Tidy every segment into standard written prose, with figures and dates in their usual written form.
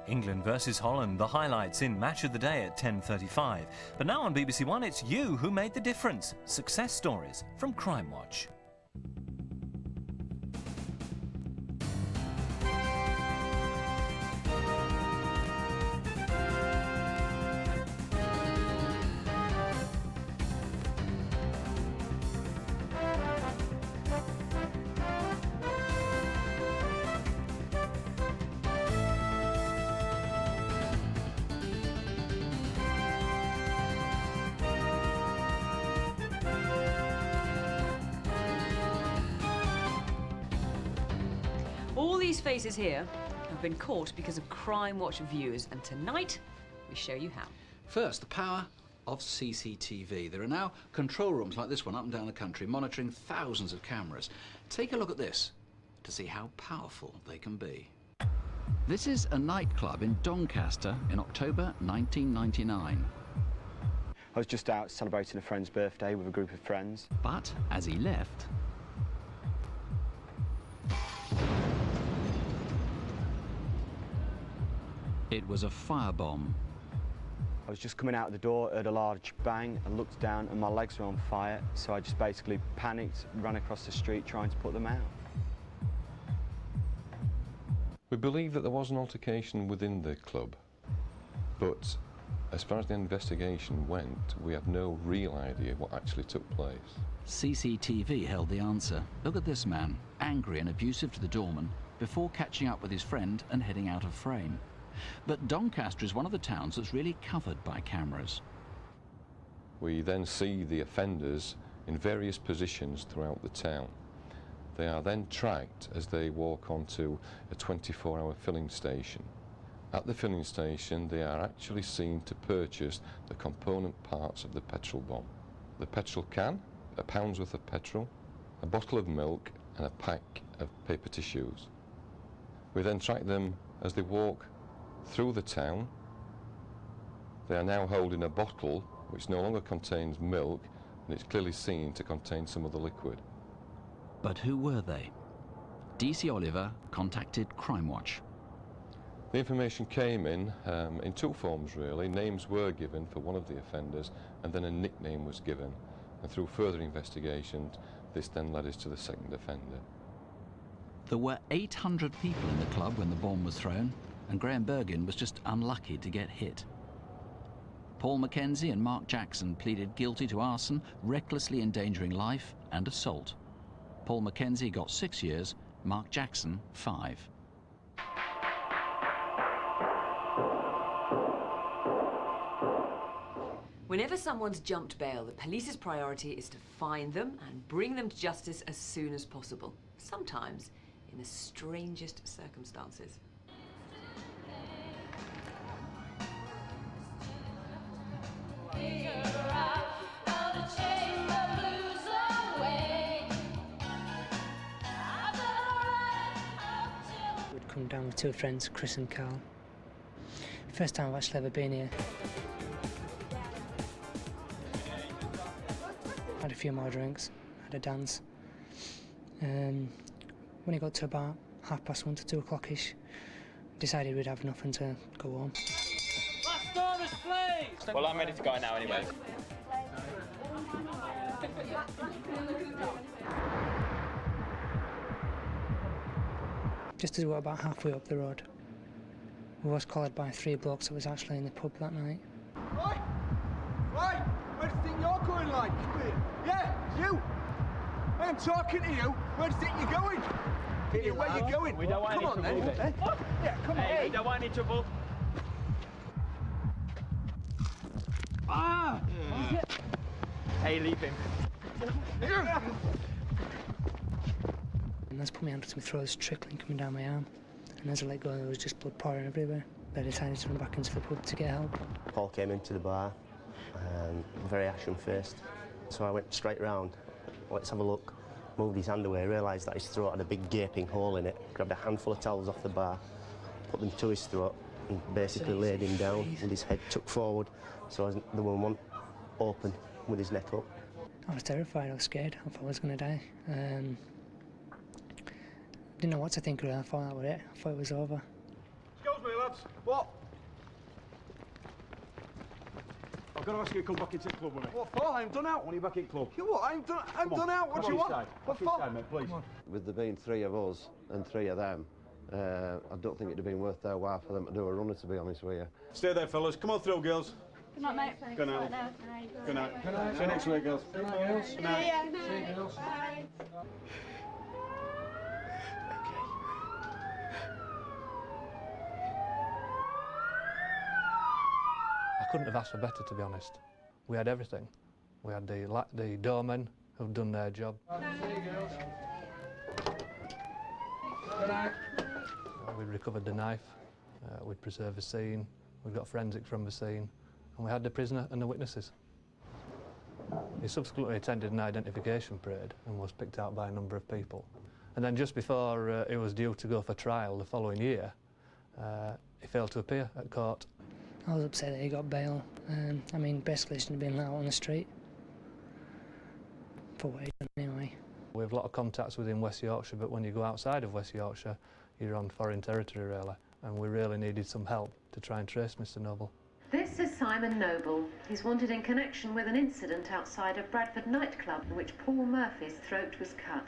England versus Holland, the highlights in Match of the Day at 10:35. But now on BBC One, it's you who made the difference. Success stories from Crimewatch. All these faces here have been caught because of Crimewatch viewers, and tonight we show you how. First, the power of CCTV. There are now control rooms like this one up and down the country monitoring thousands of cameras. Take a look at this to see how powerful they can be. This is a nightclub in Doncaster in October 1999. I was just out celebrating a friend's birthday with a group of friends. But as he left, it was a firebomb. I was just coming out of the door, heard a large bang, and looked down and my legs were on fire, so I just basically panicked, ran across the street trying to put them out. We believe that there was an altercation within the club, but as far as the investigation went, we have no real idea what actually took place. CCTV held the answer. Look at this man, angry and abusive to the doorman, before catching up with his friend and heading out of frame. But Doncaster is one of the towns that's really covered by cameras. We then see the offenders in various positions throughout the town. They are then tracked as they walk onto a 24-hour filling station. At the filling station, they are actually seen to purchase the component parts of the petrol bomb. The petrol can, a pound's worth of petrol, a bottle of milk and a pack of paper tissues. We then track them as they walk through the town. They are now holding a bottle which no longer contains milk, and it's clearly seen to contain some other liquid. But who were they? DC Oliver contacted Crimewatch. The information came in two forms really. Names were given for one of the offenders and then a nickname was given, and through further investigations this then led us to the second offender. There were 800 people in the club when the bomb was thrown, and Graham Bergin was just unlucky to get hit. Paul Mackenzie and Mark Jackson pleaded guilty to arson, recklessly endangering life, and assault. Paul Mackenzie got 6 years, Mark Jackson 5. Whenever someone's jumped bail, the police's priority is to find them and bring them to justice as soon as possible, sometimes in the strangest circumstances. We'd come down with two friends, Chris and Carl. First time I've actually ever been here. Had a few more drinks, had a dance. When it got to about 1:30 to 2 o'clock-ish, decided we'd have enough and to go home. Well, I'm ready to go now anyway. Just as we were about halfway up the road, we was collared by 3 blokes that was actually in the pub that night. Right! Right! Where do you think you're going, like? Yeah, you! I am talking to you. Where do you think you're going? Where are you going? We don't want any trouble. Then. Yeah, come on. Hey, we don't want any trouble. Ah! Hey, leave him. And that's put my hand up to my throat, was trickling coming down my arm. And as I let go, there was just blood pouring everywhere. I decided to run back into the pub to get help. Paul came into the bar, very ashen-faced. So I went straight round. Let's have a look. Moved his hand away, realised that his throat had a big gaping hole in it, grabbed a handful of towels off the bar, put them to his throat, and basically laid him down with his head tucked forward, so the one open with his neck up. I was terrified, I was scared, I thought I was going to die. Didn't know what to think really, I thought that was it, I thought it was over. Excuse me, lads. lads. What? I've got to ask you to come back into the club with me. What for? I'm done out. When are you back in club? You what? I'm done out. What do you want? What for? Side, mate, please. With there being 3 of us and 3 of them, I don't think it'd have been worth their while for them to do a runner, to be honest with you. Stay there, fellas. Come on through, girls. Good night, mate. Good night. Good night. Good night. See you next week, girls. Good night, girls. Good night. See you, girls. Bye. I couldn't have asked for better, to be honest. We had everything. We had the doormen who'd done their job. We'd recovered the knife, we'd preserved the scene, we got forensic from the scene, and we had the prisoner and the witnesses. He subsequently attended an identification parade and was picked out by a number of people. And then just before he was due to go for trial the following year, he failed to appear at court. I was upset that he got bail. I mean, basically, he shouldn't have been out on the street. For what he done, anyway. We have a lot of contacts within West Yorkshire, but when you go outside of West Yorkshire, you're on foreign territory, really. And we really needed some help to try and trace Mr. Noble. This is Simon Noble. He's wanted in connection with an incident outside a Bradford nightclub in which Paul Murphy's throat was cut.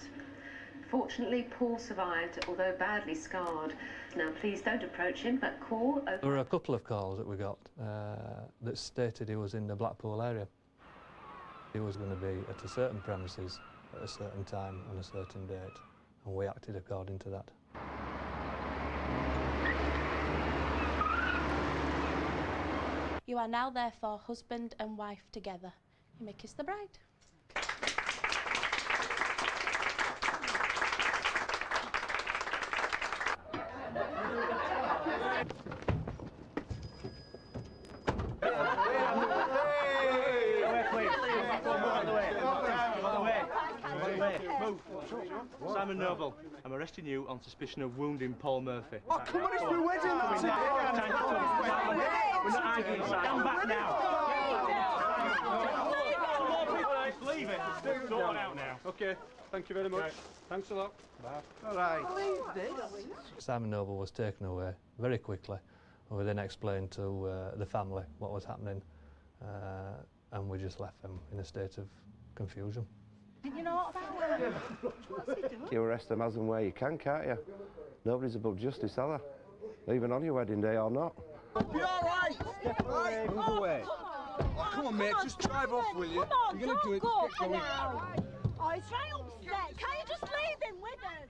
Fortunately, Paul survived, although badly scarred. Now, please don't approach him, but call... There were a couple of calls that we got that stated he was in the Blackpool area. He was going to be at a certain premises at a certain time on a certain date, and we acted according to that. You are now therefore husband and wife together. You may kiss the bride. Simon Noble, I'm arresting you on suspicion of wounding Paul Murphy. Oh, come on, it's my wedding, that's it. We're not arguing, stand back now. Leave it. Sort it out now. OK, thank you very much. Thanks a lot. Bye. All right. Simon Noble was taken away very quickly, and we then explained to the family what was happening, and we just left them in a state of confusion. You know what about him? You arrest them as and where you can, can't you? Nobody's above justice, are they? Even on your wedding day or not. Be all right. Step away. Move away. Oh, come on, mate. Just drive off, will you? Come on, You're going to do it. go Just get going. Oh, he's very upset. Can't you just leave him with us?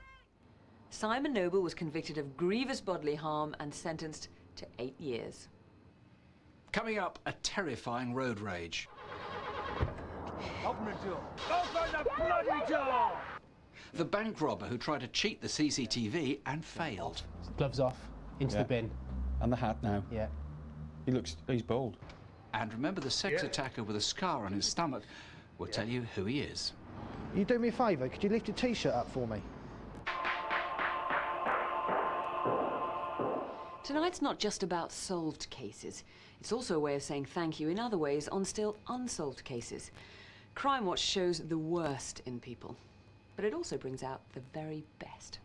Simon Noble was convicted of grievous bodily harm and sentenced to 8 years. Coming up, a terrifying road rage. Open the door. Open the bloody door! The bank robber who tried to cheat the CCTV and failed. Gloves off, into the bin. And the hat now. Yeah. He's bold. And remember, the sex attacker with a scar on his stomach will tell you who he is. You do me a favour, could you lift your T-shirt up for me? Tonight's not just about solved cases. It's also a way of saying thank you in other ways on still unsolved cases. Crimewatch shows the worst in people, but it also brings out the very best.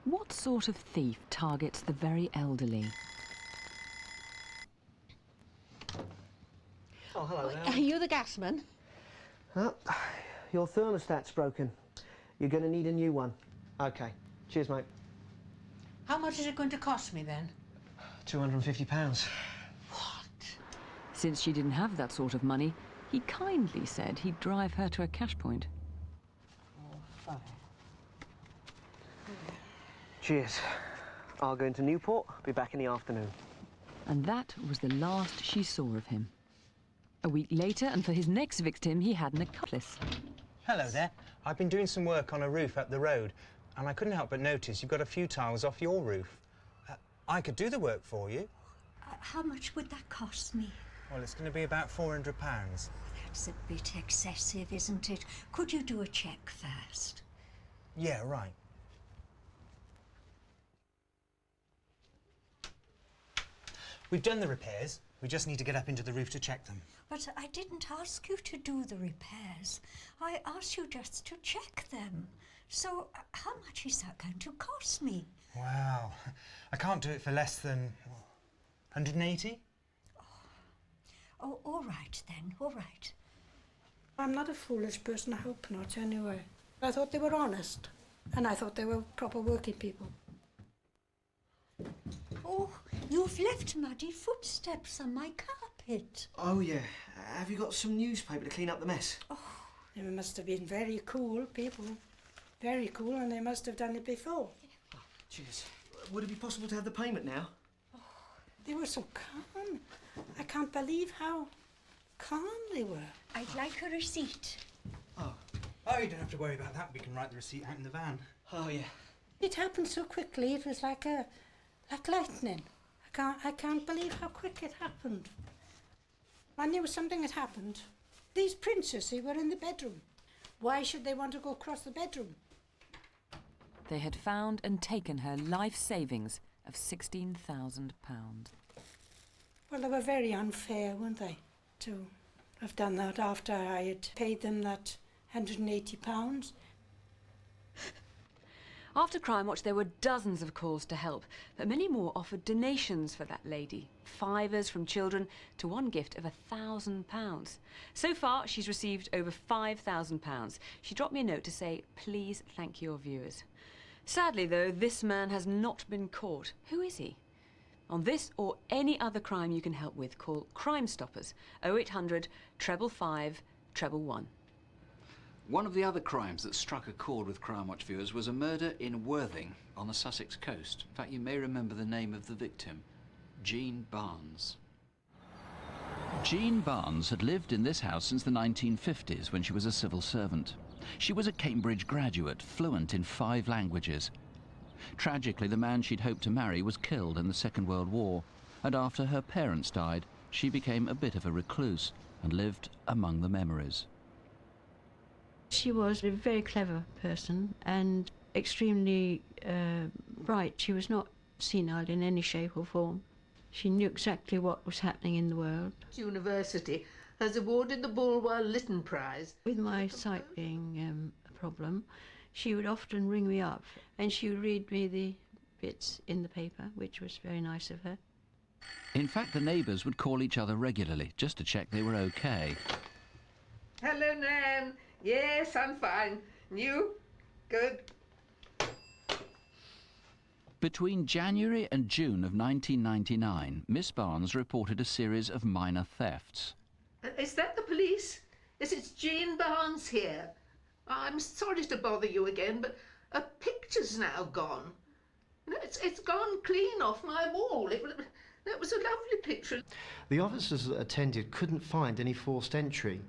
What sort of thief targets the very elderly? Oh, hello there. Are you the gasman? Your thermostat's broken. You're going to need a new one. OK. Cheers, mate. How much is it going to cost me then? £250. Since she didn't have that sort of money, he kindly said he'd drive her to a cash point. Cheers. I'll go into Newport, be back in the afternoon. And that was the last she saw of him. A week later, and for his next victim, he had an accomplice. Hello there. I've been doing some work on a roof up the road, and I couldn't help but notice you've got a few tiles off your roof. I could do the work for you. How much would that cost me? Well, it's going to be about £400. That's a bit excessive, isn't it? Could you do a cheque first? Yeah, right. We've done the repairs. We just need to get up into the roof to check them. But I didn't ask you to do the repairs. I asked you just to check them. So, how much is that going to cost me? Wow. I can't do it for less than 180? Oh, all right then, all right. I'm not a foolish person, I hope not, anyway. I thought they were honest, and I thought they were proper working people. Oh, you've left muddy footsteps on my carpet. Oh, yeah. Have you got some newspaper to clean up the mess? Oh, they must have been very cool people. Very cool, and they must have done it before. Cheers. Would it be possible to have the payment now? Oh, they were so calm. I can't believe how calm they were. I'd like a receipt. Oh, you don't have to worry about that. We can write the receipt out in the van. Oh, yeah. It happened so quickly, it was like lightning. I can't believe how quick it happened. I knew something had happened. These princes, they were in the bedroom. Why should they want to go across the bedroom? They had found and taken her life savings of £16,000. Well, they were very unfair, weren't they, to have done that after I had paid them that £180. After Crimewatch, there were dozens of calls to help, but many more offered donations for that lady. Fivers from children to one gift of £1,000. So far, she's received over £5,000. She dropped me a note to say, please thank your viewers. Sadly, though, this man has not been caught. Who is he? On this or any other crime you can help with, call Crime Stoppers 0800 555 111. One of the other crimes that struck a chord with Crimewatch viewers was a murder in Worthing on the Sussex coast. In fact, you may remember the name of the victim, Jean Barnes. Jean Barnes had lived in this house since the 1950s when she was a civil servant. She was a Cambridge graduate, fluent in 5 languages. Tragically, the man she'd hoped to marry was killed in the Second World War, and after her parents died, she became a bit of a recluse and lived among the memories. She was a very clever person and extremely bright. She was not senile in any shape or form. She knew exactly what was happening in the world. University has awarded the Bulwer-Lytton Prize. With my sight being a problem, she would often ring me up and she would read me the bits in the paper, which was very nice of her. In fact, the neighbours would call each other regularly just to check they were okay. Hello, Nan. Yes, I'm fine. And you? Good. Between January and June of 1999, Miss Barnes reported a series of minor thefts. Is that the police? Yes, it's Jean Barnes here. I'm sorry to bother you again, but a picture's now gone. No, it's gone clean off my wall. It was a lovely picture. The officers that attended couldn't find any forced entry.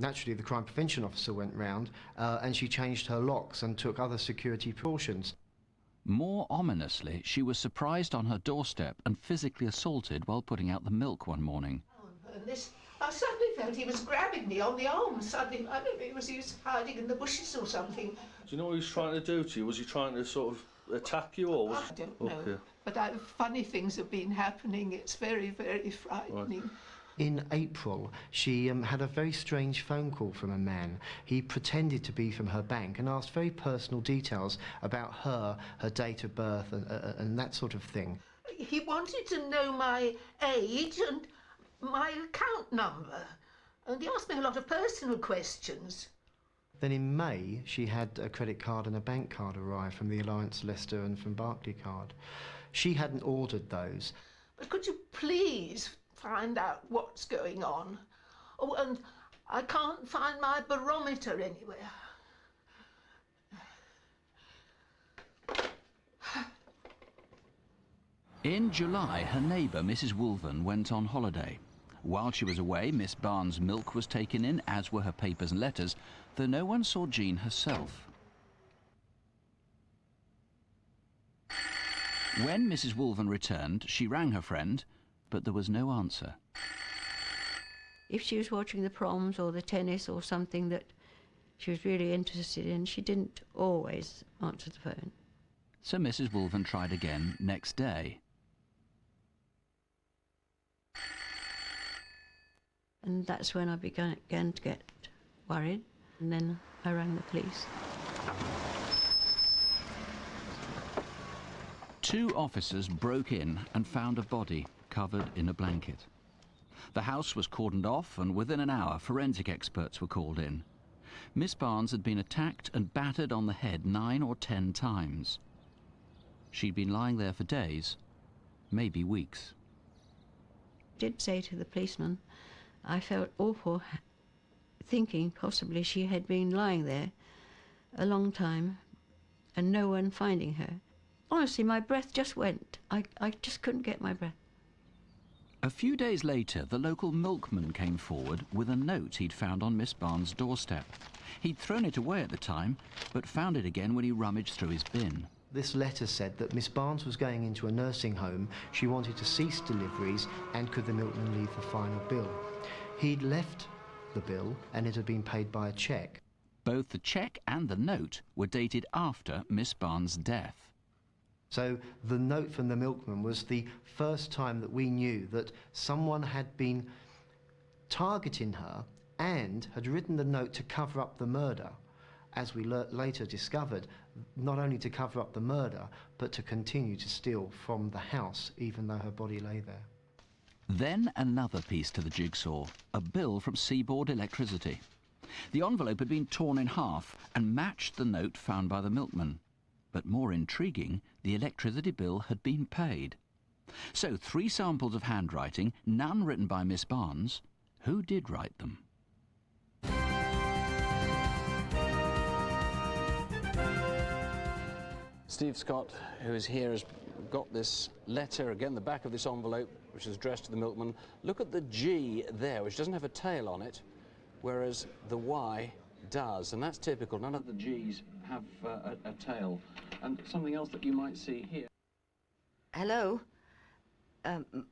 Naturally, the crime prevention officer went round and she changed her locks and took other security precautions. More ominously, she was surprised on her doorstep and physically assaulted while putting out the milk one morning. And this, I suddenly felt he was grabbing me on the arm. Suddenly, I don't know, he was hiding in the bushes or something. Do you know what he was trying to do to you? Was he trying to sort of attack you, or was I don't know. But funny things have been happening. It's very, very frightening. Right. In April, she had a very strange phone call from a man. He pretended to be from her bank and asked very personal details about her date of birth and that sort of thing. He wanted to know my age and my account number, and he asked me a lot of personal questions. Then in May, she had a credit card and a bank card arrive from the Alliance Leicester and from Barclaycard. She hadn't ordered those. But could you please find out what's going on? Oh, and I can't find my barometer anywhere. In July, her neighbour, Mrs. Wolven, went on holiday. While she was away, Miss Barnes' milk was taken in, as were her papers and letters, though no one saw Jean herself. When Mrs. Wolven returned, she rang her friend, but there was no answer. If she was watching the proms or the tennis or something that she was really interested in, she didn't always answer the phone. So Mrs. Wolven tried again next day. And that's when I began to get worried, and then I rang the police. 2 officers broke in and found a body covered in a blanket. The house was cordoned off, and within an hour forensic experts were called in. Miss Barnes had been attacked and battered on the head 9 or 10 times. She'd been lying there for days, maybe weeks. I did say to the policeman, I felt awful thinking possibly she had been lying there a long time and no one finding her. Honestly, my breath just went. I just couldn't get my breath. A few days later, the local milkman came forward with a note he'd found on Miss Barnes' doorstep. He'd thrown it away at the time, but found it again when he rummaged through his bin. This letter said that Miss Barnes was going into a nursing home, she wanted to cease deliveries, and could the milkman leave the final bill. He'd left the bill, and it had been paid by a cheque. Both the cheque and the note were dated after Miss Barnes' death. So the note from the milkman was the first time that we knew that someone had been targeting her and had written the note to cover up the murder, as we later discovered, not only to cover up the murder, but to continue to steal from the house, even though her body lay there. Then another piece to the jigsaw, a bill from Seaboard Electricity. The envelope had been torn in half and matched the note found by the milkman. But more intriguing, the electricity bill had been paid. So 3 samples of handwriting, none written by Miss Barnes. Who did write them? Steve Scott, who is here, has got this letter, again the back of this envelope, which is addressed to the milkman. Look at the G there, which doesn't have a tail on it, whereas the Y does, and that's typical. None of the G's have a tail. And something else that you might see here. Hello.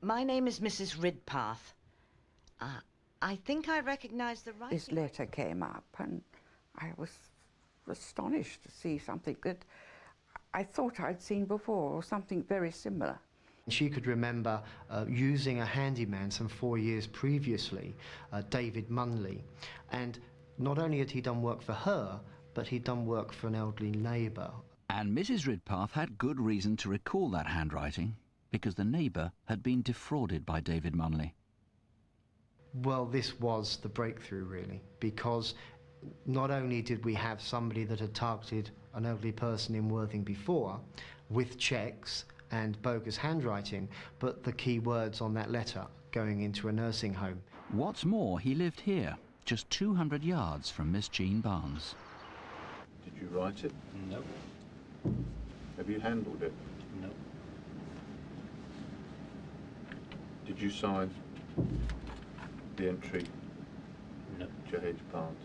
My name is Mrs. Ridpath. I think I recognise the writing. This letter came up and I was astonished to see something that I thought I'd seen before, or something very similar. She could remember using a handyman some 4 years previously, David Munley, and not only had he done work for her, but he'd done work for an elderly neighbour. And Mrs. Ridpath had good reason to recall that handwriting, because the neighbour had been defrauded by David Munley. Well, this was the breakthrough, really, because not only did we have somebody that had targeted an elderly person in Worthing before, with cheques and bogus handwriting, but the key words on that letter going into a nursing home. What's more, he lived here, just 200 yards from Miss Jean Barnes. Did you write it? No. Have you handled it? No. Did you sign the entry? No. J.H. Barnes?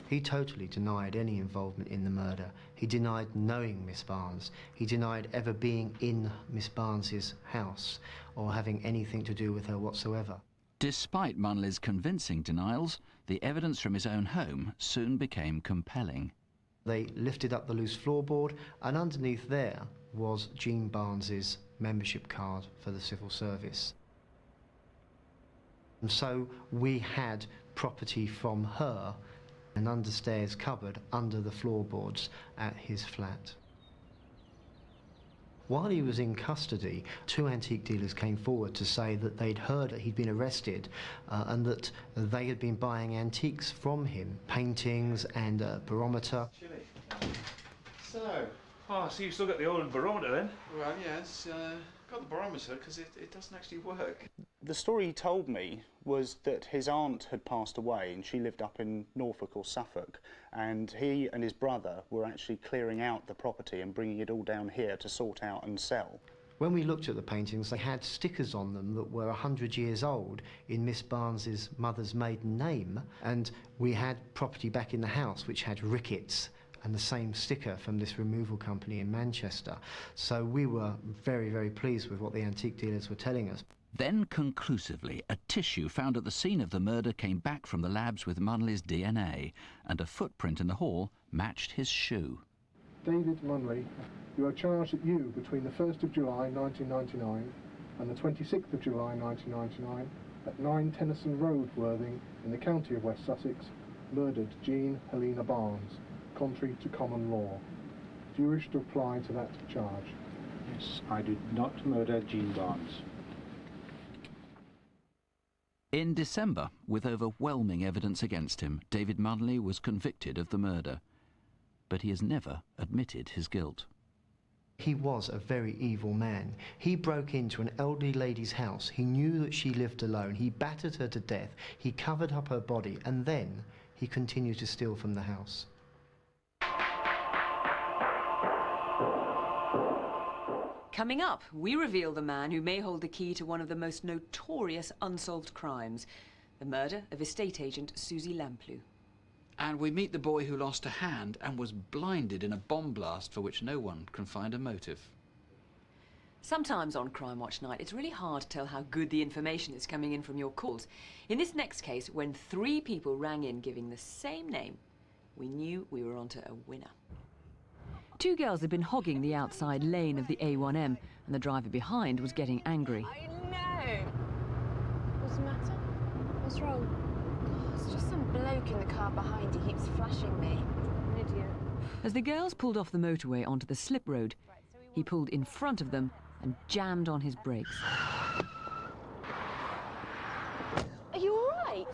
He totally denied any involvement in the murder. He denied knowing Miss Barnes. He denied ever being in Miss Barnes's house or having anything to do with her whatsoever. Despite Munley's convincing denials, the evidence from his own home soon became compelling. They lifted up the loose floorboard, and underneath there was Jean Barnes's membership card for the civil service. And so we had property from her, an understairs cupboard under the floorboards at his flat. While he was in custody, 2 antique dealers came forward to say that they'd heard that he'd been arrested and that they had been buying antiques from him, paintings and a barometer. So, Oh, so you've still got the old barometer then? well, yes, got the barometer because it doesn't actually work. The story he told me was that his aunt had passed away and she lived up in Norfolk or Suffolk, and he and his brother were actually clearing out the property and bringing it all down here to sort out and sell. When we looked at the paintings, they had stickers on them that were 100 years old in Miss Barnes's mother's maiden name, and we had property back in the house which had rickets and the same sticker from this removal company in Manchester. So we were very, very pleased with what the antique dealers were telling us. Then, conclusively, a tissue found at the scene of the murder came back from the labs with Munley's DNA, and a footprint in the hall matched his shoe. David Munley, you are charged that you, between the 1st of July 1999 and the 26th of July 1999, at 9 Tennyson Road, Worthing, in the county of West Sussex, murdered Jean Helena Barnes, contrary to common law. Do you wish to apply to that charge? Yes, I did not murder Jean Barnes. In December, with overwhelming evidence against him, David Munley was convicted of the murder. But he has never admitted his guilt. He was a very evil man. He broke into an elderly lady's house. He knew that she lived alone. He battered her to death. He covered up her body, and then he continued to steal from the house. Coming up, we reveal the man who may hold the key to one of the most notorious unsolved crimes, the murder of estate agent Susie Lamplugh. And we meet the boy who lost a hand and was blinded in a bomb blast for which no one can find a motive. Sometimes on Crimewatch night, it's really hard to tell how good the information is coming in from your calls. In this next case, when 3 people rang in giving the same name, we knew we were onto a winner. 2 girls had been hogging the outside lane of the A1M, and the driver behind was getting angry. I know. What's the matter? What's wrong? It's just some bloke in the car behind. He keeps flashing me. An idiot. As the girls pulled off the motorway onto the slip road, he pulled in front of them and jammed on his brakes. Are you all right?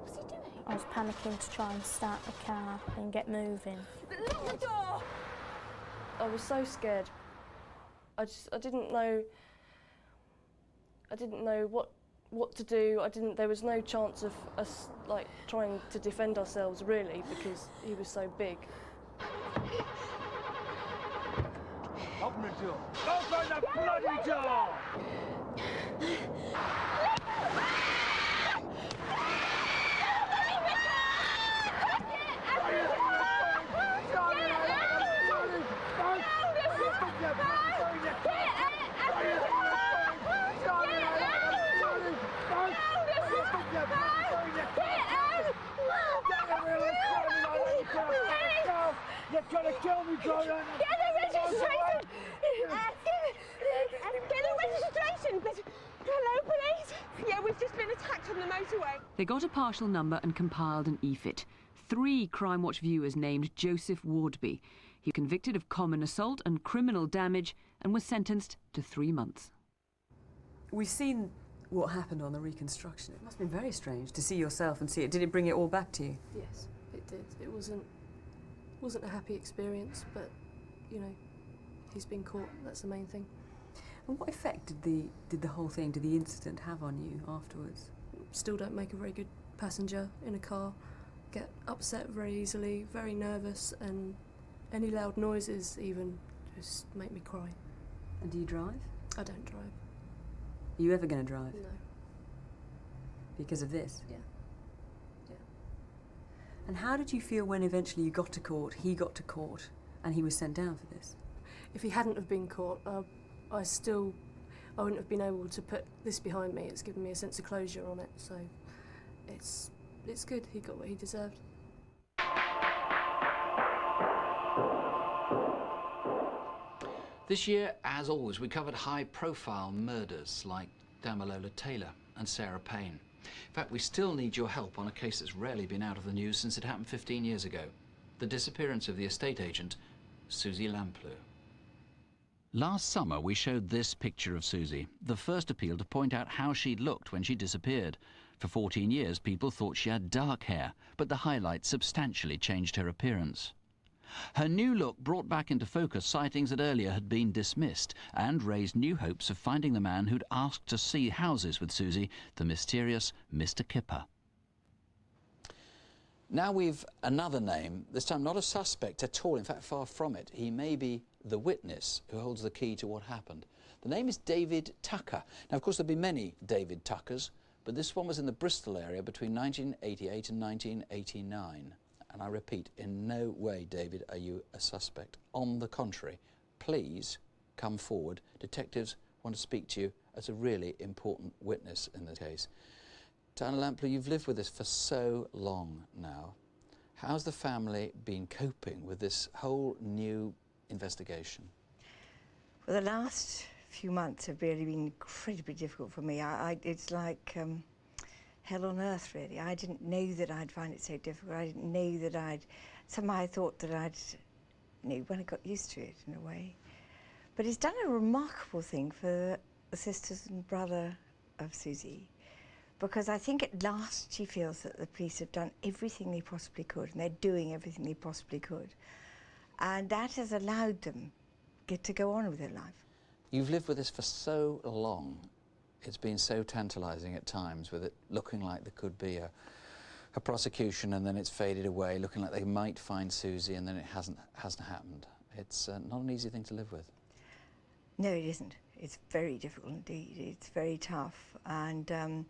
What's he doing? I was panicking to try and start the car and get moving. Lock the door! I was so scared. I didn't know what to do. There was no chance of us like trying to defend ourselves really because he was so big. Open the door! Open the bloody door! You're gonna kill me, Jordan! Get the registration! Get the registration! But, hello, police? Yeah, we've just been attacked on the motorway. They got a partial number and compiled an EFIT. 3 Crimewatch viewers named Joseph Wardby. He was convicted of common assault and criminal damage and was sentenced to 3 months. We've seen what happened on the reconstruction. It must have been very strange to see yourself and see it. Did it bring it all back to you? Yes, it did. It wasn't a happy experience, but you know, he's been caught. That's the main thing. And what effect did the whole thing, did the incident have on you afterwards? Still don't make a very good passenger in a car. Get upset very easily, very nervous, and any loud noises even just make me cry. And do you drive? I don't drive. Are you ever going to drive? No. Because of this? Yeah. And how did you feel when eventually you got to court, he got to court, and he was sent down for this? If he hadn't have been caught, I wouldn't have been able to put this behind me. It's given me a sense of closure on it, so it's good. He got what he deserved. This year, as always, we covered high-profile murders like Damilola Taylor and Sarah Payne. In fact, we still need your help on a case that's rarely been out of the news since it happened 15 years ago. The disappearance of the estate agent, Susie Lamplugh. Last summer, we showed this picture of Susie, the first appeal to point out how she'd looked when she disappeared. For 14 years, people thought she had dark hair, but the highlights substantially changed her appearance. Her new look brought back into focus sightings that earlier had been dismissed and raised new hopes of finding the man who'd asked to see houses with Susie, the mysterious Mr. Kipper. Now we've another name, this time not a suspect at all, in fact far from it. He may be the witness who holds the key to what happened. The name is David Tucker. Now of course there'll be many David Tuckers, but this one was in the Bristol area between 1988 and 1989. And I repeat, in no way, David, are you a suspect. On the contrary, please come forward. Detectives want to speak to you as a really important witness in this case. Diana Lamplugh, you've lived with this for so long now. How's the family been coping with this whole new investigation? Well, the last few months have really been incredibly difficult for me. It's like hell on earth, really. I didn't know that I'd find it so difficult. I didn't know that somehow I thought that I'd when I got used to it in a way. But he's done a remarkable thing for the sisters and brother of Susie, because I think at last she feels that the police have done everything they possibly could, and they're doing everything they possibly could. And that has allowed them to go on with their life. You've lived with this for so long. It's been so tantalising at times, with it looking like there could be a prosecution, and then it's faded away, looking like they might find Susie, and then it hasn't happened. It's not an easy thing to live with. No, it isn't. It's very difficult indeed. It's very tough, and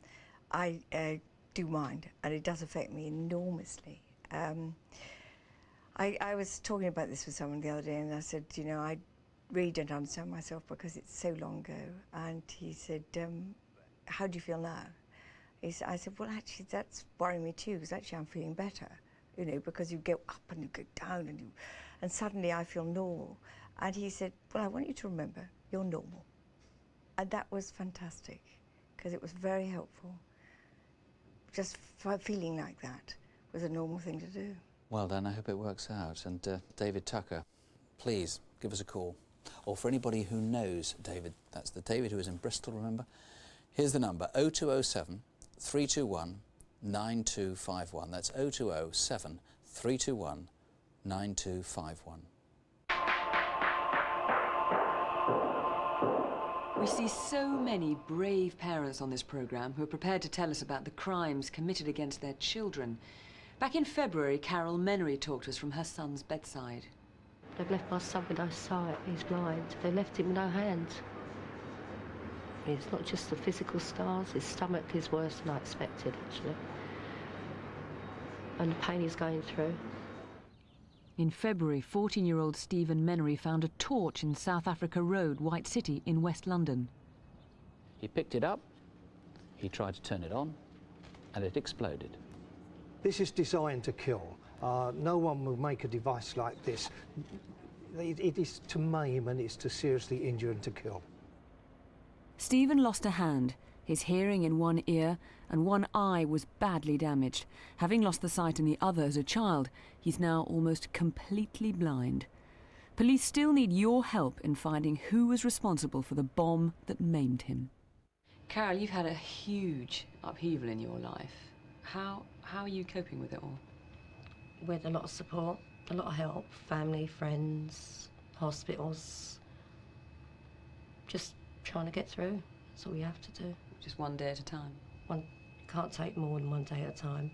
I do mind, and it does affect me enormously. I was talking about this with someone the other day, and I said, you know, I really don't understand myself because it's so long ago. And he said, how do you feel now? I said, well, actually, that's worrying me too, because actually I'm feeling better, you know, because you go up and you go down, and suddenly I feel normal. And he said, well, I want you to remember, you're normal. And that was fantastic, because it was very helpful. Just feeling like that was a normal thing to do. Well done, I hope it works out. And David Tucker, please give us a call. Or for anybody who knows David, that's the David who is in Bristol, remember? Here's the number, 0207 321 9251. That's 0207 321 9251. We see so many brave parents on this programme who are prepared to tell us about the crimes committed against their children. Back in February, Carol Menery talked to us from her son's bedside. They've left my son with no sight, he's blind. They left him with no hands. It's not just the physical scars, his stomach is worse than I expected, actually. And the pain he's going through. In February, 14-year-old Stephen Menery found a torch in South Africa Road, White City in West London. He picked it up, he tried to turn it on, and it exploded. This is designed to kill. No one will make a device like this. It is to maim, and it's to seriously injure and to kill. Stephen lost a hand, his hearing in one ear, and one eye was badly damaged. Having lost the sight in the other as a child, he's now almost completely blind. Police still need your help in finding who was responsible for the bomb that maimed him. Carol, you've had a huge upheaval in your life. How are you coping with it all? With a lot of support, a lot of help, family, friends, hospitals. Just trying to get through. That's all you have to do. Just one day at a time? Can't take more than one day at a time.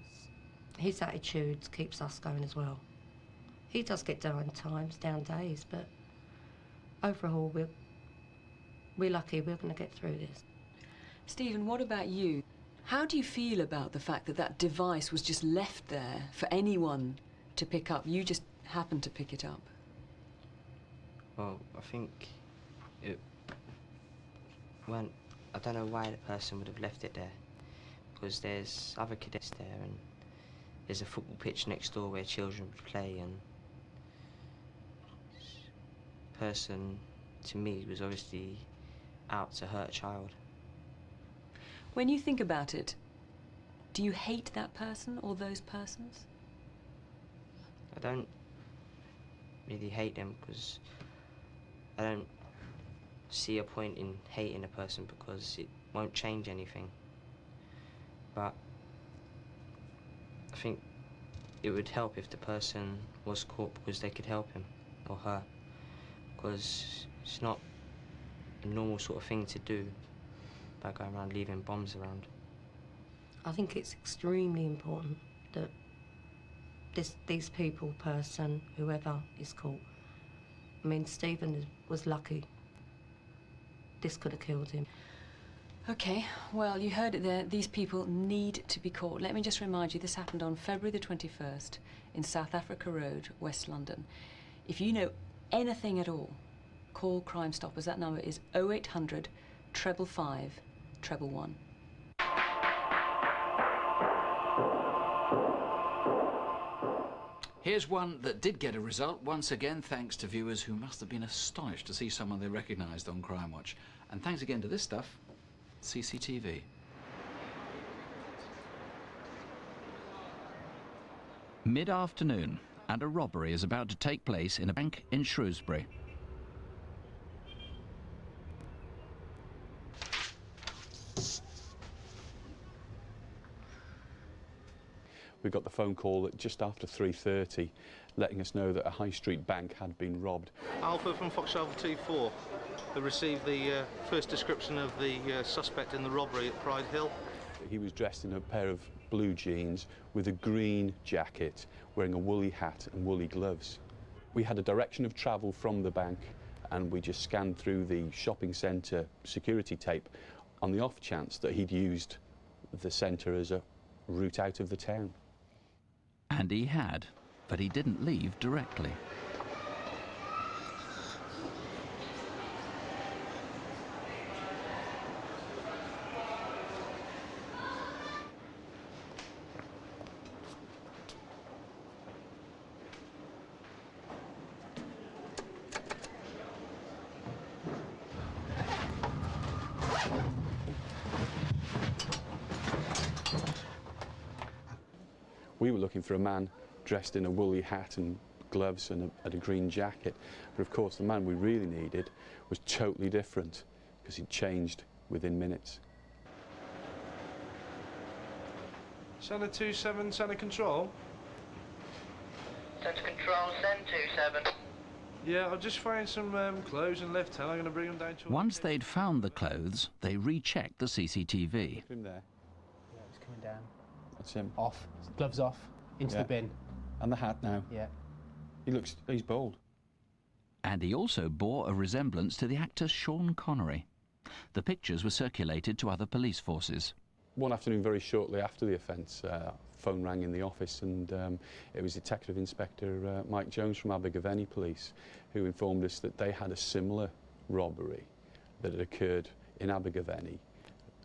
His attitude keeps us going as well. He does get down times, down days, but overall we're lucky we're going to get through this. Stephen, what about you? How do you feel about the fact that that device was just left there for anyone to pick up? You just happened to pick it up. Well, I think it went... I don't know why the person would have left it there, because there's other cadets there, and there's a football pitch next door where children would play, and the person, to me, was obviously out to hurt a child. When you think about it, do you hate that person or those persons? I don't really hate them, because I don't see a point in hating a person, because it won't change anything. But I think it would help if the person was caught, because they could help him or her, because it's not a normal sort of thing to do by going around leaving bombs around. I think it's extremely important that these people, person, whoever is caught. I mean, Stephen was lucky. This could have killed him. OK, well, you heard it there. These people need to be caught. Let me just remind you, this happened on February the 21st in South Africa Road, West London. If you know anything at all, call Crime Stoppers. That number is 0800 555 111. Here's one that did get a result, once again thanks to viewers who must have been astonished to see someone they recognised on Crimewatch. And thanks again to this stuff, CCTV. Mid-afternoon, And a robbery is about to take place in a bank in Shrewsbury. We got the phone call at just after 3:30, letting us know that a high street bank had been robbed. Alpha from Foxtrot T4. They received the first description of the suspect in the robbery at Pride Hill. He was dressed in a pair of blue jeans with a green jacket, wearing a woolly hat and woolly gloves. We had a direction of travel from the bank, and we just scanned through the shopping centre security tape on the off chance that he'd used the centre as a route out of the town. And he had, but he didn't leave directly. We were looking for a man dressed in a woolly hat and gloves and a green jacket. But of course, the man we really needed was totally different because he'd changed within minutes. Centre 27, Centre Control. Centre Control, send 27. Yeah, I'll just find some clothes and left hand. I'm going to bring them down to... Once they'd found the clothes, they rechecked the CCTV. Him there. Yeah, he's coming down. That's him. Off. Gloves off. Into the bin. And the hat now. Yeah. He's bold. And he also bore a resemblance to the actor Sean Connery. The pictures were circulated to other police forces. One afternoon, very shortly after the offence, phone rang in the office, and it was Detective Inspector Mike Jones from Abergavenny Police who informed us that they had a similar robbery that had occurred in Abergavenny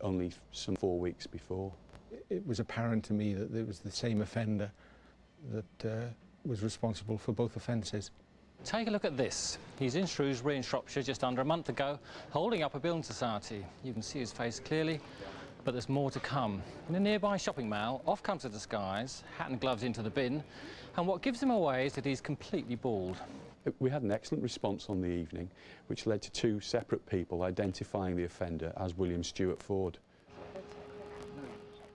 only some 4 weeks before. It was apparent to me that it was the same offender that was responsible for both offences. Take a look at this. He's in Shrewsbury in Shropshire just under a month ago, holding up a building society. You can see his face clearly, but there's more to come. In a nearby shopping mall, off comes a disguise, hat and gloves into the bin, and what gives him away is that he's completely bald. We had an excellent response on the evening, which led to 2 separate people identifying the offender as William Stewart Ford.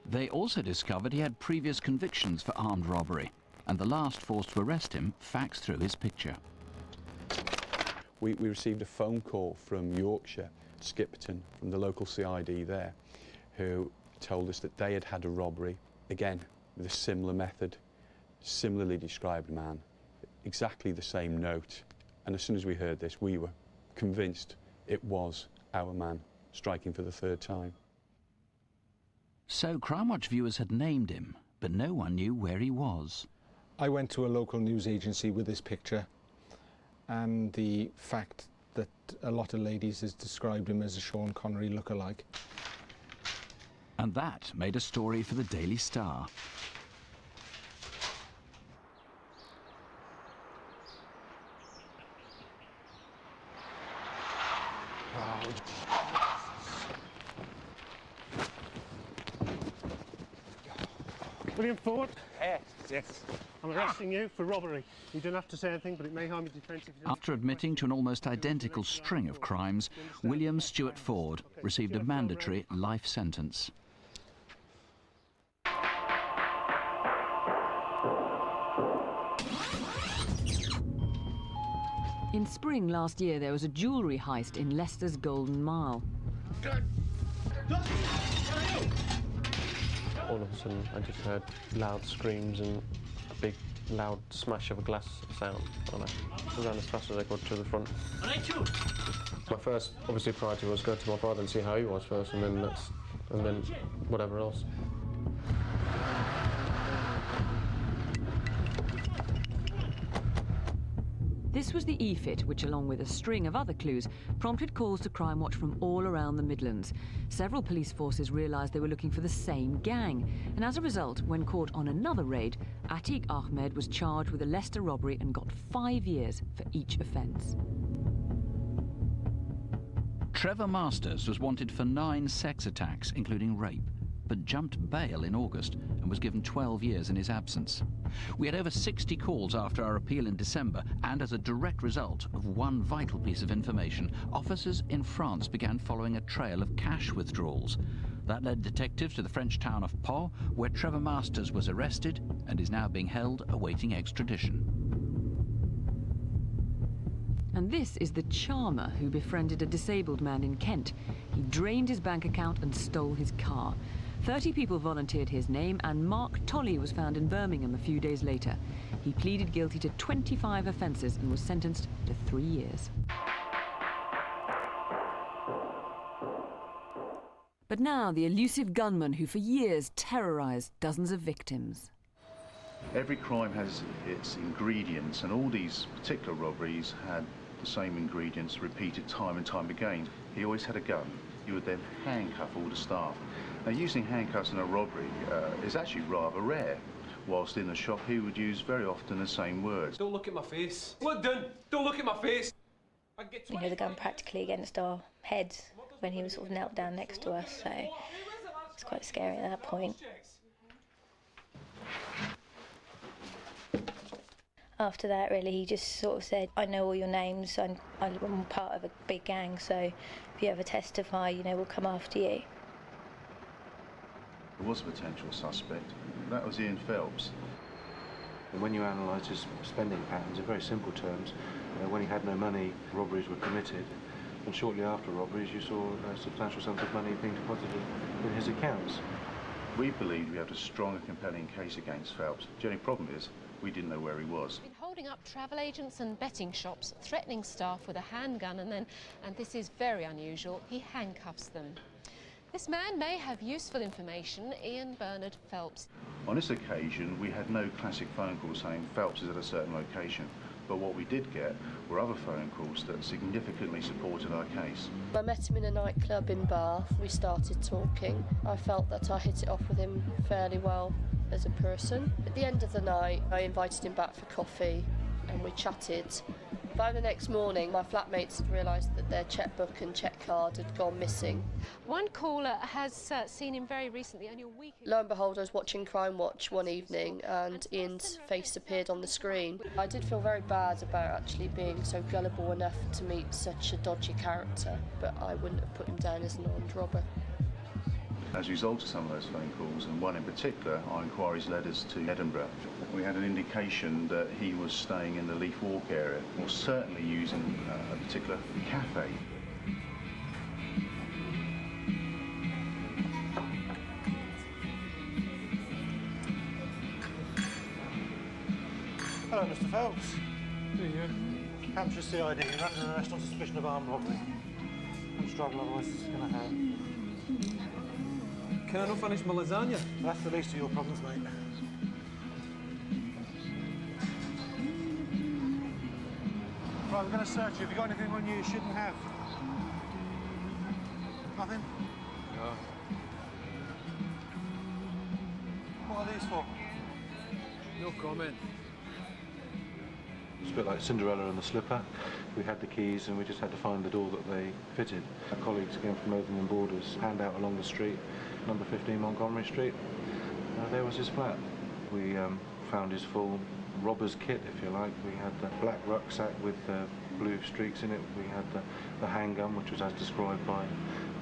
They also discovered he had previous convictions for armed robbery, and the last forced to arrest him faxed through his picture. We received a phone call from Yorkshire, Skipton, from the local CID there, who told us that they had had a robbery, again, with a similar method, similarly described man, exactly the same note. And as soon as we heard this, we were convinced it was our man striking for the 3rd time. So Crimewatch viewers had named him, but no one knew where he was. I went to a local news agency with this picture, and the fact that a lot of ladies has described him as a Sean Connery lookalike. And that made a story for the Daily Star. William Ford? Yes. I'm arresting you for robbery. You don't have to say anything, but it may harm your defence if you don't. After admitting to an almost identical string of crimes, William Stewart Ford received a mandatory life sentence. In spring last year, there was a jewellery heist in Leicester's Golden Mile. All of a sudden, I just heard loud screams and a big, loud smash of a glass sound. And I ran as fast as I could to the front. My first, obviously, priority was go to my brother and see how he was first, and then whatever else. This was the E-Fit, which, along with a string of other clues, prompted calls to Crimewatch from all around the Midlands. Several police forces realised they were looking for the same gang, and as a result, when caught on another raid, Atiq Ahmed was charged with a Leicester robbery and got 5 years for each offence. Trevor Masters was wanted for 9 sex attacks, including rape. but jumped bail in August and was given 12 years in his absence. We had over 60 calls after our appeal in December, and as a direct result of one vital piece of information, officers in France began following a trail of cash withdrawals. That led detectives to the French town of Pau, where Trevor Masters was arrested and is now being held awaiting extradition. And this is the charmer who befriended a disabled man in Kent. He drained his bank account and stole his car. 30 people volunteered his name, and Mark Tolley was found in Birmingham a few days later. He pleaded guilty to 25 offences and was sentenced to 3 years. But now the elusive gunman who for years terrorised dozens of victims. Every crime has its ingredients, and all these particular robberies had the same ingredients repeated time and time again. He always had a gun. He would then handcuff all the staff. Now, using handcuffs in a robbery is actually rather rare. Whilst in the shop, he would use very often the same words. Don't look at my face. Look down. Don't look at my face. You know, the gun practically against our heads when he was sort of knelt down next to us, so it's quite scary at that point. After that, really, he just sort of said, I know all your names, I'm part of a big gang, so if you ever testify, you know, we'll come after you. There was a potential suspect. That was Ian Phelps. And when you analyse his spending patterns, in very simple terms, when he had no money, robberies were committed, and shortly after robberies, you saw substantial sums of money being deposited in his accounts. We believed we had a strong and compelling case against Phelps. The only problem is, we didn't know where he was. Been holding up travel agents and betting shops, threatening staff with a handgun, and then, and this is very unusual, he handcuffs them. This man may have useful information, Ian Bernard Phelps. On this occasion, we had no classic phone call saying Phelps is at a certain location, but what we did get were other phone calls that significantly supported our case. I met him in a nightclub in Bath. We started talking. I felt that I hit it off with him fairly well as a person. At the end of the night, I invited him back for coffee and we chatted. By the next morning, my flatmates had realised that their chequebook and cheque card had gone missing. One caller has seen him very recently, only a week ago. Lo and behold, I was watching Crimewatch one evening and Ian's face appeared on the screen. I did feel very bad about actually being so gullible enough to meet such a dodgy character, but I wouldn't have put him down as an armed robber. As a result of some of those phone calls, and one in particular, our inquiries led us to Edinburgh. We had an indication that he was staying in the Leaf Walk area, or certainly using a particular cafe. Hello, Mr. Phelps. Who are you? Hampshire CID. You're under arrest on suspicion of armed robbery. No struggle, otherwise it's going to happen. Can I not finish my lasagna? That's the least of your problems, mate. Right, we're going to search you. Have you got anything on you shouldn't have? Nothing? No. What are these for? No comment. It's a bit like Cinderella and the Slipper. We had the keys and we just had to find the door that they fitted. Our colleagues came from Open Borders, hand out along the street, number 15 Montgomery Street. There was his flat. We found his full robber's kit, if you like. We had the black rucksack with blue streaks in it. We had the handgun, which was as described by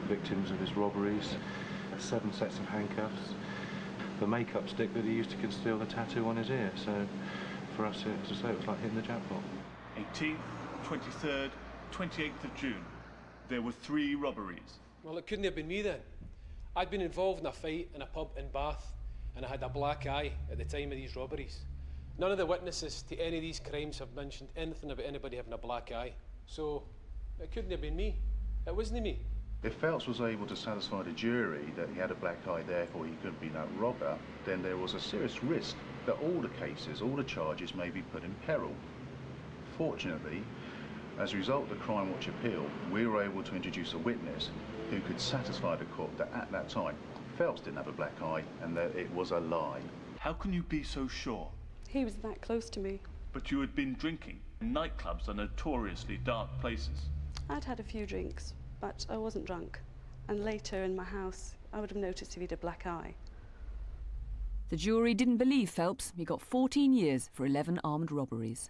victims of his robberies. 7 sets of handcuffs. The makeup stick that he used to conceal the tattoo on his ear. So for us, as I say, it was like hitting the jackpot. 18th, 23rd, 28th of June. There were 3 robberies. Well, it couldn't have been me then. I'd been involved in a fight in a pub in Bath, and I had a black eye at the time of these robberies. None of the witnesses to any of these crimes have mentioned anything about anybody having a black eye. So it couldn't have been me. It wasn't me. If Phelps was able to satisfy the jury that he had a black eye, therefore he couldn't be no robber, then there was a serious risk that all the cases, all the charges may be put in peril. Fortunately, as a result of the Crimewatch appeal, we were able to introduce a witness who could satisfy the court that at that time, Phelps didn't have a black eye and that it was a lie. How can you be so sure? He was that close to me. But you had been drinking. Nightclubs are notoriously dark places. I'd had a few drinks, but I wasn't drunk. And later in my house, I would have noticed if he'd a black eye. The jury didn't believe Phelps. He got 14 years for 11 armed robberies.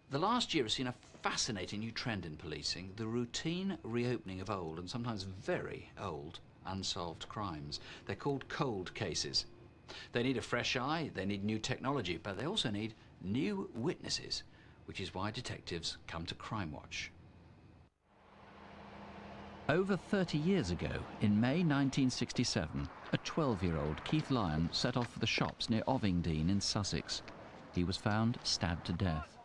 The last year has seen a fascinating new trend in policing, the routine reopening of old, and sometimes very old, unsolved crimes. They're called cold cases. They need a fresh eye, they need new technology, but they also need new witnesses, which is why detectives come to Crimewatch. Over 30 years ago, in May 1967, a 12-year-old Keith Lyon set off for the shops near Ovingdean in Sussex. He was found stabbed to death.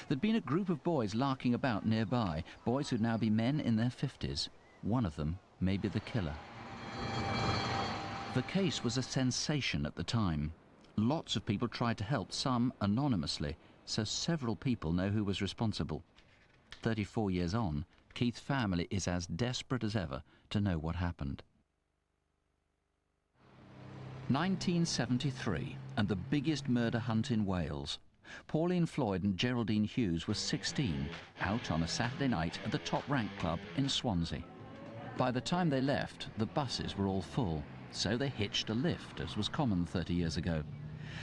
There'd been a group of boys larking about nearby, boys who'd now be men in their 50s. One of them may be the killer. The case was a sensation at the time. Lots of people tried to help, some anonymously, so several people know who was responsible. 34 years on, Keith's family is as desperate as ever to know what happened. 1973, and the biggest murder hunt in Wales. Pauline Floyd and Geraldine Hughes were 16, out on a Saturday night at the Top Rank Club in Swansea. By the time they left, the buses were all full, so they hitched a lift, as was common 30 years ago.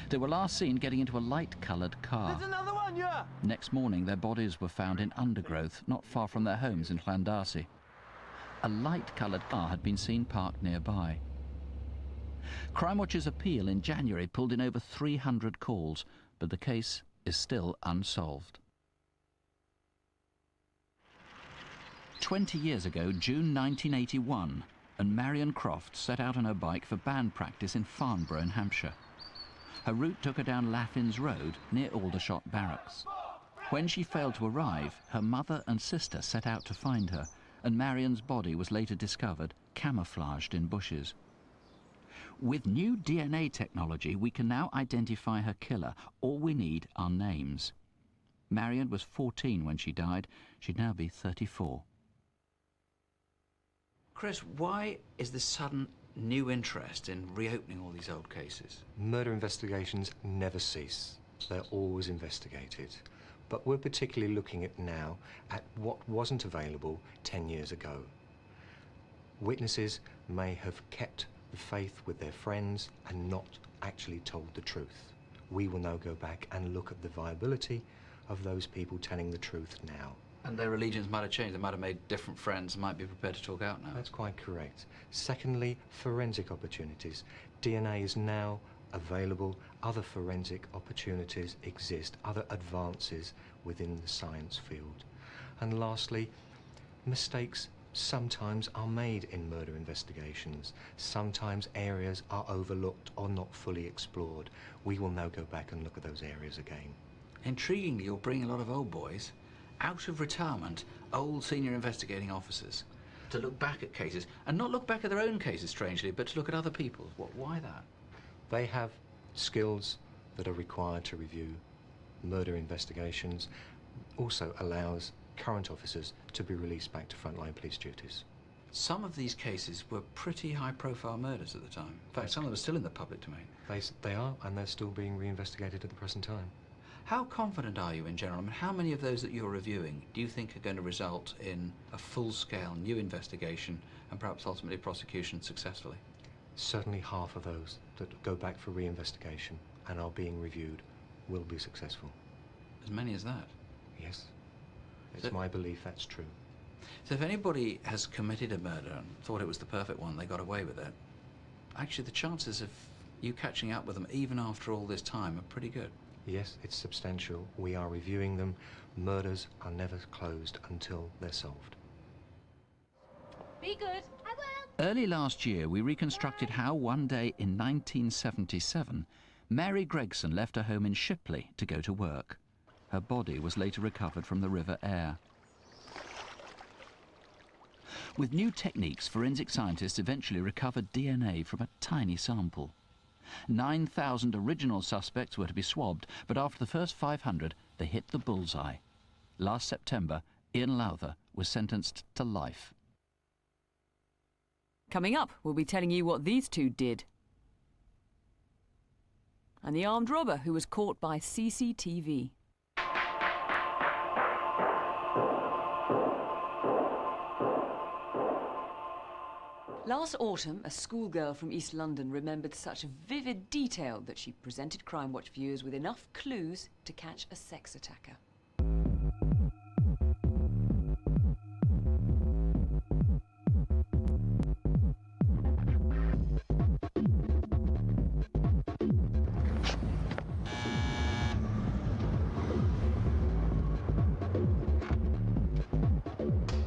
They were last seen getting into a light-coloured car. There's another one, yeah! Next morning, their bodies were found in undergrowth, not far from their homes in Llandarcy. A light-coloured car had been seen parked nearby. Crimewatch's appeal in January pulled in over 300 calls, but the case is still unsolved. 20 years ago, June 1981, and Marion Croft set out on her bike for band practice in Farnborough in Hampshire. Her route took her down Laffins Road near Aldershot Barracks. When she failed to arrive, her mother and sister set out to find her, and Marion's body was later discovered camouflaged in bushes. With new DNA technology, we can now identify her killer. All we need are names. Marion was 14 when she died. She'd now be 34. Chris, why is this sudden new interest in reopening all these old cases? Murder investigations never cease. They're always investigated. But we're particularly looking at now at what wasn't available 10 years ago. Witnesses may have kept the faith with their friends and not actually told the truth. We will now go back and look at the viability of those people telling the truth now. And their allegiance might have changed. They might have made different friends, might be prepared to talk out now. That's quite correct. Secondly, forensic opportunities. DNA is now available. Other forensic opportunities exist, other advances within the science field. And lastly, mistakes sometimes are made in murder investigations. Sometimes areas are overlooked or not fully explored. We will now go back and look at those areas again. Intriguingly, you'll bring a lot of old boys out of retirement, old senior investigating officers, to look back at cases, and not look back at their own cases, strangely, but to look at other people's. Why that? They have skills that are required to review murder investigations. Also allows current officers to be released back to frontline police duties. Some of these cases were pretty high-profile murders at the time. In fact, some of them are still in the public domain. They are, and they're still being reinvestigated at the present time. How confident are you in general? I mean, how many of those that you're reviewing do you think are going to result in a full-scale new investigation and perhaps ultimately prosecution successfully? Certainly half of those that go back for reinvestigation and are being reviewed will be successful. As many as that? Yes. It's my belief that's true. So if anybody has committed a murder and thought it was the perfect one, they got away with it, actually the chances of you catching up with them even after all this time are pretty good. Yes, it's substantial. We are reviewing them. Murders are never closed until they're solved. Be good. I will. Early last year, we reconstructed how one day in 1977, Mary Gregson left her home in Shipley to go to work. Her body was later recovered from the River Aire. With new techniques, forensic scientists eventually recovered DNA from a tiny sample. 9,000 original suspects were to be swabbed, but after the first 500, they hit the bullseye. Last September, Ian Lowther was sentenced to life. Coming up, we'll be telling you what these two did. And the armed robber who was caught by CCTV. Last autumn, a schoolgirl from East London remembered such vivid detail that she presented Crimewatch viewers with enough clues to catch a sex attacker.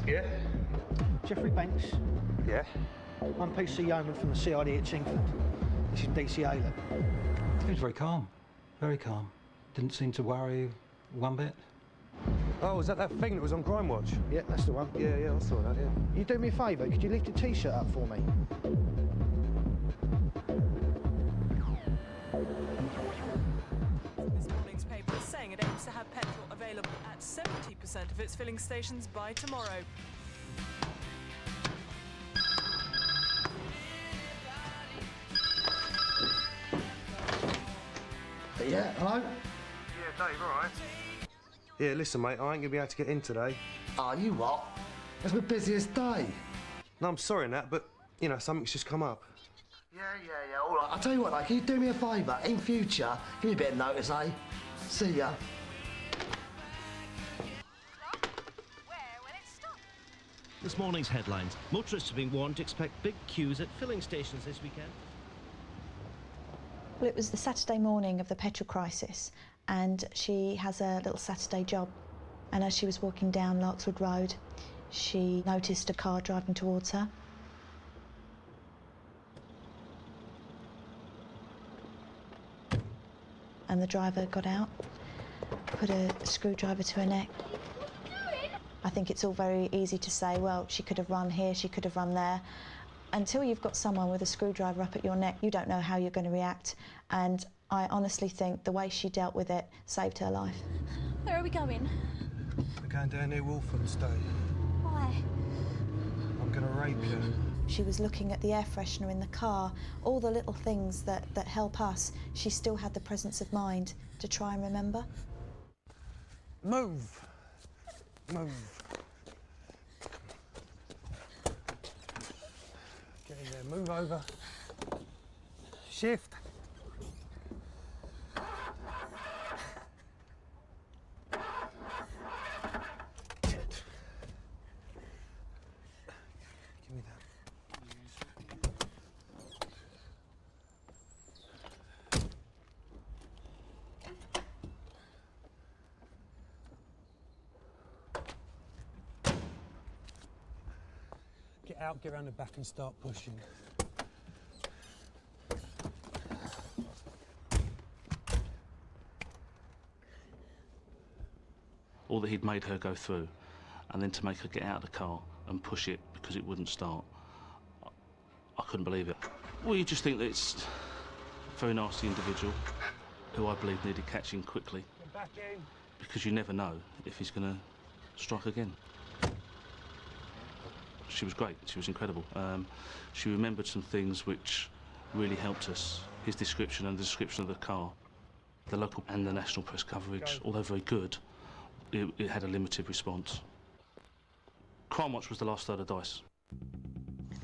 Yeah? Jeffrey Banks. Yeah? I'm PC Yeoman from the CID at Chingford. This is DC Ayler. He was very calm, very calm. Didn't seem to worry one bit. Oh, is that thing that was on Crimewatch? Yeah, that's the one. Yeah, I saw that, yeah. You do me a favour, could you lift a T-shirt up for me? This morning's paper is saying it aims to have petrol available at 70% of its filling stations by tomorrow. Yeah, hello? Yeah, Dave, all right? Yeah, listen, mate, I ain't gonna be able to get in today. Are you what? That's my busiest day. No, I'm sorry, Nat, but, you know, something's just come up. Yeah, all right. I'll tell you what, like, can you do me a favour? In future, give me a bit of notice, eh? See ya. This morning's headlines. Motorists are being warned to expect big queues at filling stations this weekend. Well, it was the Saturday morning of the petrol crisis, and she has a little Saturday job. And as she was walking down Larkswood Road, she noticed a car driving towards her. And the driver got out, put a screwdriver to her neck. I think it's all very easy to say, well, she could have run here, she could have run there. Until you've got someone with a screwdriver up at your neck, you don't know how you're going to react. And I honestly think the way she dealt with it saved her life. Where are we going? We're going down near Walthamstow. Why? I'm gonna rape you. She was looking at the air freshener in the car, all the little things that help us. She still had the presence of mind to try and remember. Move. Move. Get in there, move over. Shift. Give me that. Get out, get around the back and start pushing. All that he'd made her go through, and then to make her get out of the car and push it because it wouldn't start. I couldn't believe it. Well, you just think that it's a very nasty individual who I believe needed catching quickly. Get back in. Because you never know if he's going to strike again. She was great, she was incredible. She remembered some things which really helped us. His description and the description of the car. The local and the national press coverage, although very good, it had a limited response. Crimewatch was the last third of dice.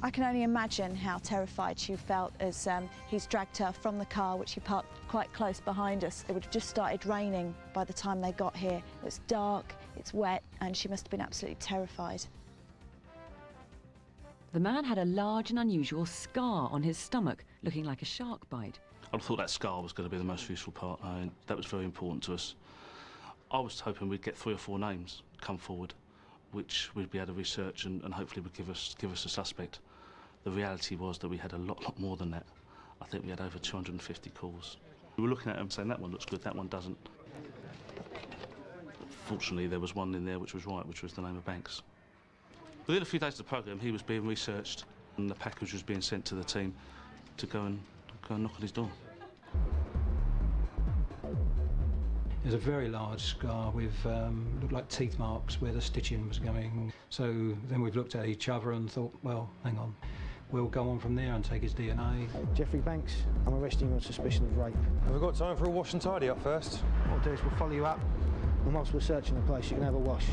I can only imagine how terrified she felt as he's dragged her from the car, which he parked quite close behind us. It would have just started raining by the time they got here. It was dark, it's wet, and she must have been absolutely terrified. The man had a large and unusual scar on his stomach, looking like a shark bite. I thought that scar was going to be the most useful part. That was very important to us. I was hoping we'd get 3 or 4 names come forward, which we'd be able to research and hopefully would give us a suspect. The reality was that we had a lot more than that. I think we had over 250 calls. We were looking at them saying, that one looks good, that one doesn't. Fortunately, there was one in there which was right, which was the name of Banks. Within a few days of the programme, he was being researched and the package was being sent to the team to go and knock on his door. There's a very large scar with looked like teeth marks where the stitching was going. So then we've looked at each other and thought, well, hang on, we'll go on from there and take his DNA. Jeffrey Banks, I'm arresting you on suspicion of rape. Have we got time for a wash and tidy up first? What we'll do is we'll follow you up, and whilst we're searching the place, you can have a wash.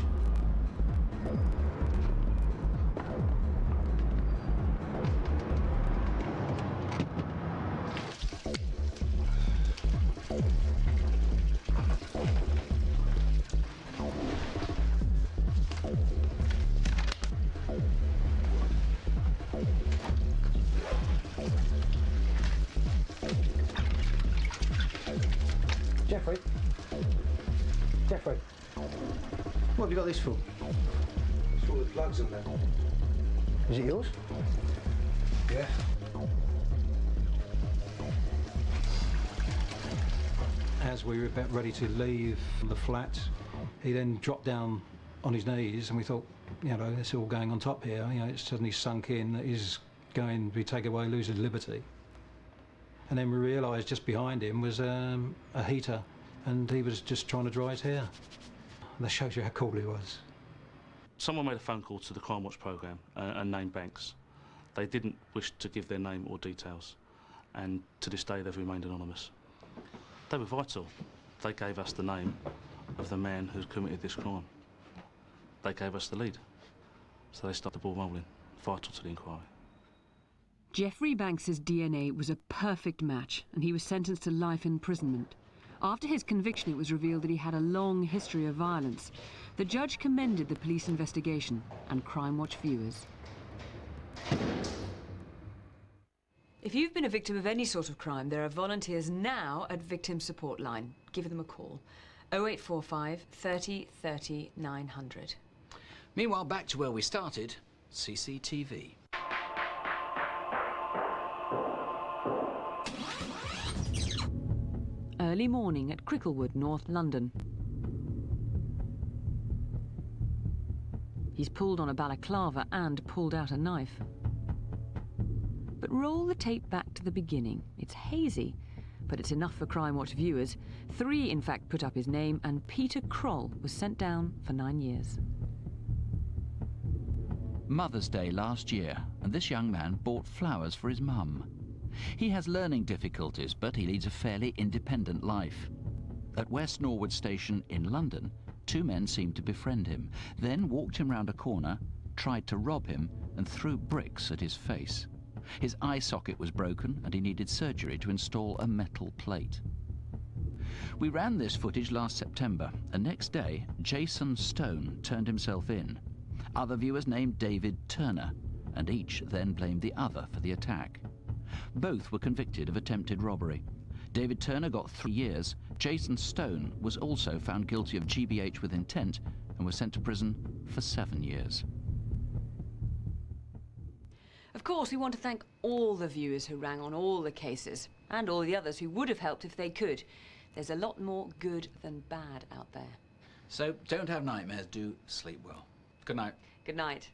Jeffrey? Jeffrey? What have you got this for? It's all the plugs in there. Is it yours? Yeah. As we were about ready to leave the flat, he then dropped down on his knees, and we thought, you know, it's all going on top here. You know, it's suddenly sunk in that he's going to be taken away, lose his liberty. And then we realised just behind him was a heater, and he was just trying to dry his hair. That shows you how cool he was. Someone made a phone call to the Crimewatch programme and named Banks. They didn't wish to give their name or details, and to this day they've remained anonymous. They were vital. They gave us the name of the man who committed this crime. They gave us the lead, so they started the ball rolling, vital to the inquiry. Jeffrey Banks's DNA was a perfect match, and he was sentenced to life imprisonment. After his conviction, it was revealed that he had a long history of violence. The judge commended the police investigation and Crimewatch viewers. If you've been a victim of any sort of crime, there are volunteers now at Victim Support Line. Give them a call. 0845 30 30 900. Meanwhile, back to where we started, CCTV. Early morning at Cricklewood, North London. He's pulled on a balaclava and pulled out a knife. But roll the tape back to the beginning. It's hazy, but it's enough for Crimewatch viewers. 3, in fact, put up his name, and Peter Kroll was sent down for 9 years. Mother's Day last year, and this young man bought flowers for his mum. He has learning difficulties, but he leads a fairly independent life. At West Norwood Station in London, 2 men seemed to befriend him, then walked him round a corner, tried to rob him, and threw bricks at his face. His eye socket was broken, and he needed surgery to install a metal plate. We ran this footage last September, and next day, Jason Stone turned himself in. Other viewers named David Turner, and each then blamed the other for the attack. Both were convicted of attempted robbery. David Turner got 3 years. Jason Stone was also found guilty of GBH with intent and was sent to prison for 7 years. Of course, we want to thank all the viewers who rang on all the cases, and all the others who would have helped if they could. There's a lot more good than bad out there. So don't have nightmares, do sleep well. Good night. Good night.